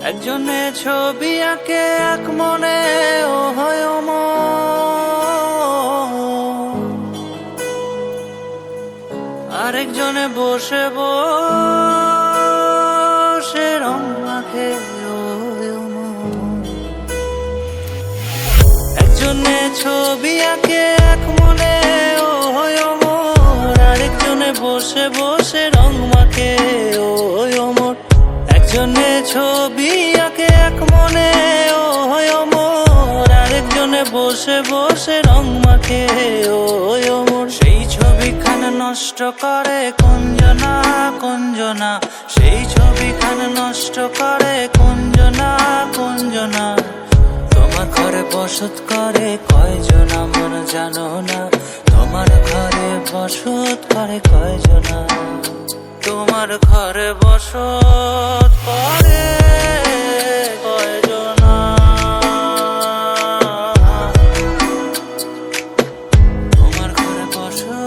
একজনে ছবি আঁকে এক মনে ও হয় আরেকজনে বসে বসে রং মাখে ও একজনে ছবি আঁকে এক মনে ও হয় আরেকজনে বসে বসে রং মাখে ও অমর। একজনে ছবি আঁকে এক মনে ও হয় আরেকজনে বসে বসে রং মাখে ও অমর। সেই ছবিখান নষ্ট করে কুঞ্জনা কুঞ্জনা, সেই ছবিখান নষ্ট করে কুঞ্জনা কুঞ্জনা। তোমার ঘরে বসত করে কয়জনা মন জানো না, তোমার ঘরে বসত করে কয়জনা, তোমার ঘরে বসত করে কয়জনা, তোমার ঘরে বসত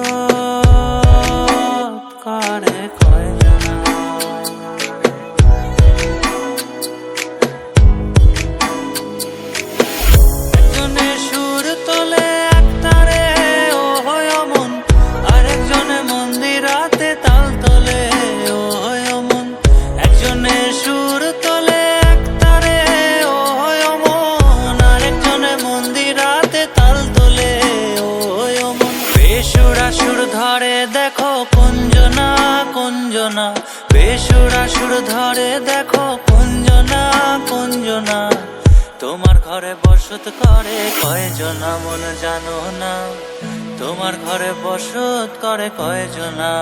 করে কয়জনা। একজনে সুর তোলে এক তারে ও হয় মন, আরেকজনে মন্দিরাতে তাল তোলে ও হয় মন। একজনে সুর তোলে এক তারে ও হয় মন, আরেকজনে মন্দিরাতে তাল তোলে ও হয় মন। বেসুরা সুর ধরে দেখো কুঞ্জনা কুঞ্জনা, বেসুরা সুর ধরে দেখো কুঞ্জনা কুঞ্জনা। তোমার ঘরে বসত করে কয়জনা মন জানো না, তোমার ঘরে বসত করে কয়জনা,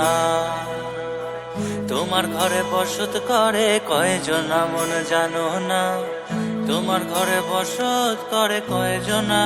তোমার ঘরে বসত করে কয়জনা মন জানো না, তোমার ঘরে বসত করে কয়জনা।